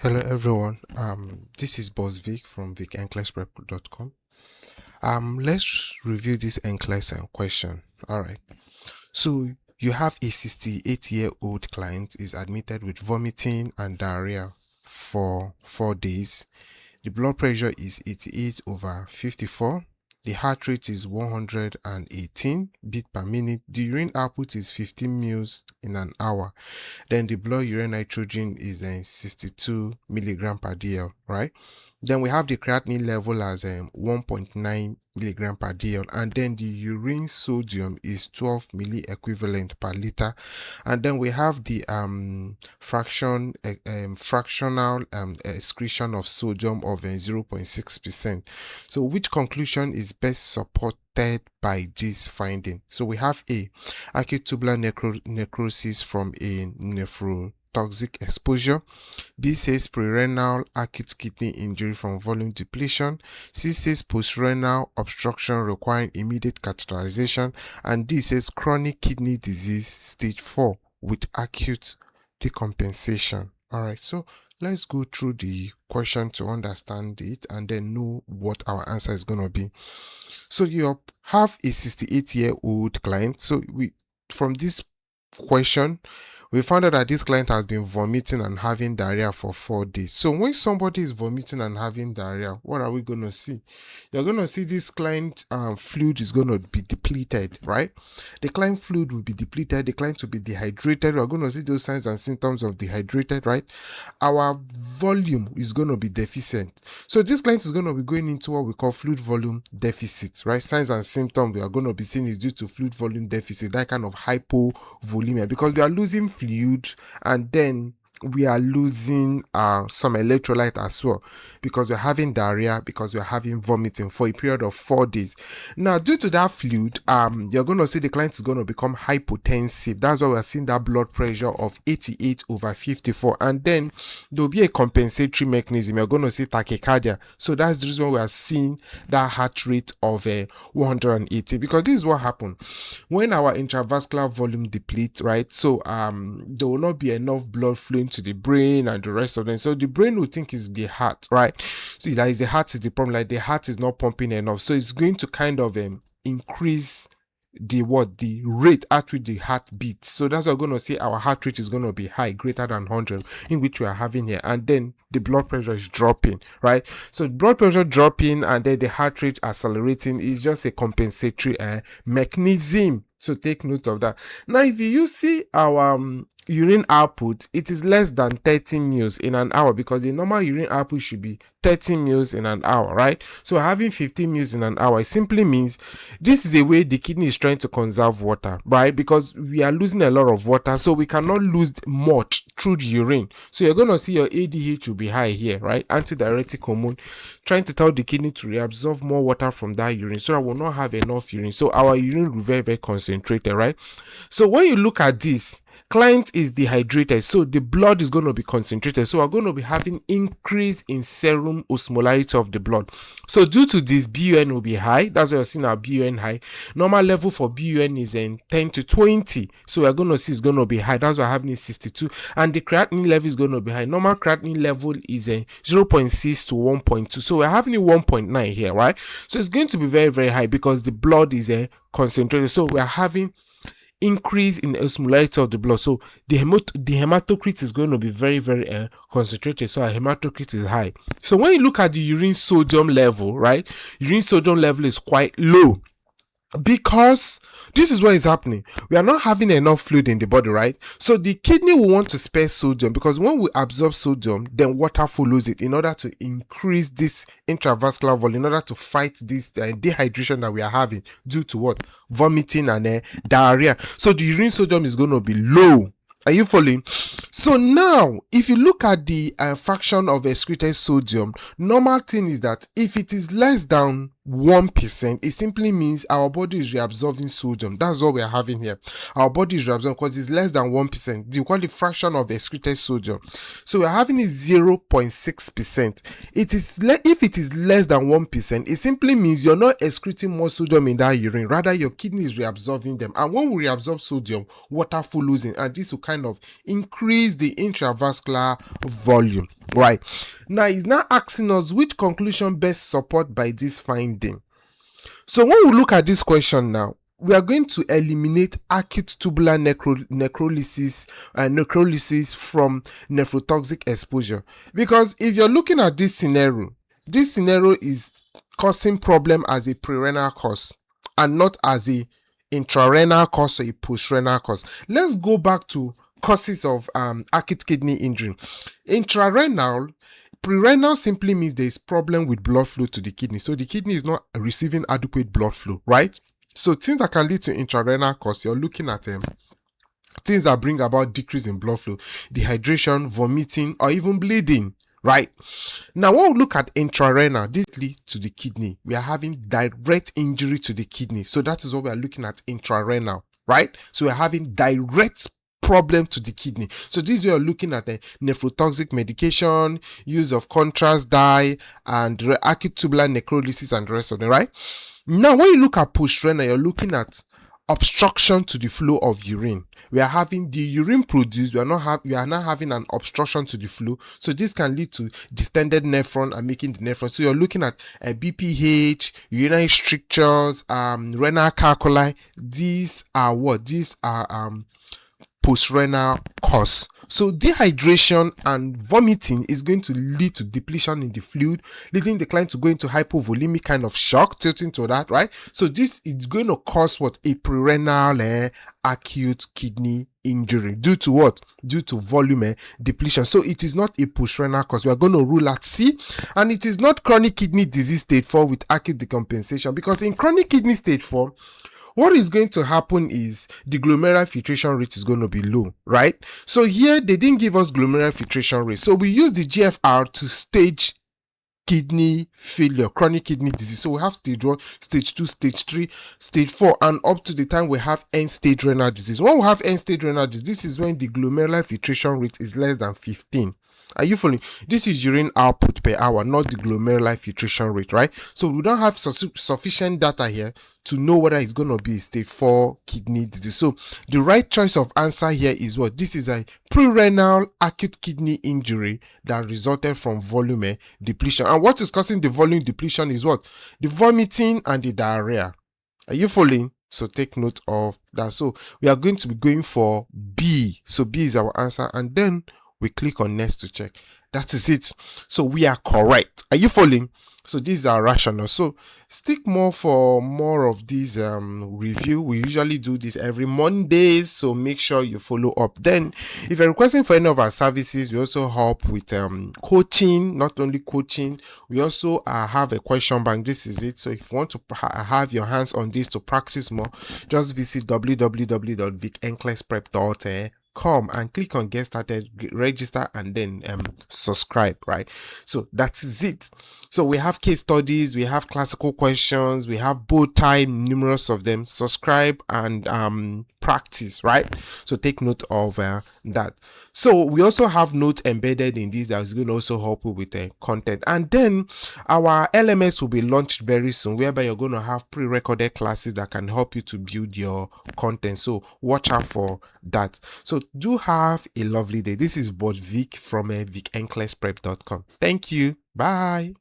Hello everyone. This is Boss Vic from Vic-Nclex.com. Let's review this Nclex question. All right. So you have a 68-year-old client is admitted with vomiting and diarrhea for 4 days. The blood pressure is 88/54. The heart rate is 118 beats per minute. The urine output is 15 mL in an hour. Then the blood urine nitrogen is 62 milligram per dl, right? Then we have the creatinine level as 1.9 milligram per dl, and then the urine sodium is 12 milli equivalent per liter, and then we have the fractional excretion of sodium of 0.6%. So which conclusion is best supported by this finding? So we have A, acute tubular necrosis from a nephrotoxic exposure. B says prerenal acute kidney injury from volume depletion. C says postrenal obstruction requiring immediate catheterization. And D says chronic kidney disease stage 4 with acute decompensation. Alright, so let's go through the question to understand it and then know what our answer is going to be. So you have a 68-year-old client. So from this question, we found out that this client has been vomiting and having diarrhea for 4 days. So when somebody is vomiting and having diarrhea, what are we going to see? You're going to see this client fluid is going to be depleted, right? The client fluid will be depleted. The client will be dehydrated. We're going to see those signs and symptoms of dehydrated, right? Our volume is going to be deficient. So this client is going to be going into what we call fluid volume deficit, right? Signs and symptoms we are going to be seeing is due to fluid volume deficit, that kind of hypovolemia, because we are losing fluid and then we are losing some electrolyte as well, because we're having diarrhea, because we're having vomiting for a period of 4 days. Now, due to that fluid, you're going to see the client is going to become hypotensive. That's why we're seeing that blood pressure of 88/54, and then there'll be a compensatory mechanism. You're going to see tachycardia. So that's the reason we are seeing that heart rate of 180, because this is what happened when our intravascular volume depletes, right? So there will not be enough blood flowing to the brain and the rest of them. So the brain will think it's the heart, right? So that is the heart is the problem, like the heart is not pumping enough. So it's going to kind of increase the rate at which the heart beats. So that's what we're going to say. Our heart rate is going to be high, greater than 100, in which we are having here, and then the blood pressure is dropping, right? So blood pressure dropping and then the heart rate accelerating is just a compensatory mechanism. So take note of that. Now, if you see our urine output, it is less than 30 mL in an hour, because the normal urine output should be 30 mL in an hour, right? So having 15 mL in an hour, it simply means this is a way the kidney is trying to conserve water, right? Because we are losing a lot of water, so we cannot lose much through the urine. So you're going to see your ADH will be high here, right? Antidiuretic hormone trying to tell the kidney to reabsorb more water from that urine, so that we'll not have enough urine. So our urine will be very, very concentrated, right? So when you look at this, client is dehydrated, so the blood is going to be concentrated, so we're going to be having increase in serum osmolarity of the blood. So due to this, BUN will be high. That's why you're seeing our BUN high. Normal level for BUN is 10 to 20, so we're going to see it's going to be high. That's why having 62, and the creatinine level is going to be high. Normal creatinine level is 0.6 to 1.2, so we're having a 1.9 here, right? So it's going to be very, very high because the blood is concentrated, so we're having increase in osmolarity of the blood. So the hematocrit is going to be very, very concentrated, so our hematocrit is high. So when you look at the urine sodium level, right, urine sodium level is quite low, because this is what is happening. We are not having enough fluid in the body, right? So the kidney will want to spare sodium, because when we absorb sodium, then water follows it in order to increase this intravascular volume, in order to fight this dehydration that we are having due to what? Vomiting and diarrhea. So the urine sodium is going to be low. Are you following? So now, if you look at the fraction of excreted sodium, normal thing is that if it is less than 1%, it simply means our body is reabsorbing sodium. That's what we are having here. Our body is reabsorbing because it's less than 1%. We call it fraction of excreted sodium. So we're having it 0.6%. If it is less than 1%, it simply means you're not excreting more sodium in that urine. Rather, your kidney is reabsorbing them. And when we reabsorb sodium, water follows in, and this will kind of increase the intravascular volume. Right. Now, it's now asking us which conclusion best support by this finding. So when we look at this question now, we are going to eliminate acute tubular necrolysis from nephrotoxic exposure. Because if you're looking at this scenario is causing problem as a prerenal cause and not as a intrarenal cause or a postrenal cause. Let's go back to causes of acute kidney injury. Prerenal simply means there is problem with blood flow to the kidney. So the kidney is not receiving adequate blood flow, right? So things that can lead to intrarenal cause, you're looking at things that bring about decrease in blood flow, dehydration, vomiting, or even bleeding, right? Now, when we look at intrarenal, this leads to the kidney. We are having direct injury to the kidney. So that is what we are looking at, intrarenal, right? So we're having direct problem to the kidney. So this we are looking at the nephrotoxic medication, use of contrast dye, and acute tubular necrolysis and the rest of them, right? Now, when you look at postrenal, you're looking at obstruction to the flow of urine. We are having the urine produced, we are now having an obstruction to the flow. So this can lead to distended nephron and making the nephron. So you're looking at BPH, urinary strictures, renal calculi. These are postrenal cause. So dehydration and vomiting is going to lead to depletion in the fluid, leading the client to go into hypovolemic kind of shock, tilting to that, right? So this is going to cause what? A prerenal acute kidney injury due to what? Due to volume depletion. So it is not a postrenal cause. We are going to rule out C, and it is not chronic kidney disease stage 4 with acute decompensation, because in chronic kidney stage 4, what is going to happen is the glomerular filtration rate is going to be low, right? So here they didn't give us glomerular filtration rate. So we use the GFR to stage kidney failure, chronic kidney disease. So we have stage 1, stage 2, stage 3, stage 4, and up to the time we have end-stage renal disease. When we have end-stage renal disease, this is when the glomerular filtration rate is less than 15. Are you following? This is urine output per hour, not the glomerular filtration rate, right? So we don't have sufficient data here to know whether it's going to be stage 4 kidney disease. So the right choice of answer here is what? This is a prerenal acute kidney injury that resulted from volume depletion. And what is causing the volume depletion is what? The vomiting and the diarrhea. Are you following? So take note of that. So we are going to be going for B. So B is our answer, and then we click on next to check. That is it. So we are correct. Are you following? So this is our rationale. So stick more for more of these review. We usually do this every Mondays, so make sure you follow up. Then if you're requesting for any of our services, we also help with coaching. Not only coaching, we also have a question bank. This is it. So if you want to have your hands on this to practice more, just visit www.vic-Nclexprep.com. and click on get started, register, and then subscribe, right? So that's it. So we have case studies, we have classical questions, we have both time, numerous of them. Subscribe and practice, right? So take note of that. So we also have notes embedded in this that is going to also help you with the content. And then our LMS will be launched very soon, whereby you're going to have pre-recorded classes that can help you to build your content. So watch out for that. So do have a lovely day. This is Vic from Vic-Nclexprep.com. Thank you. Bye.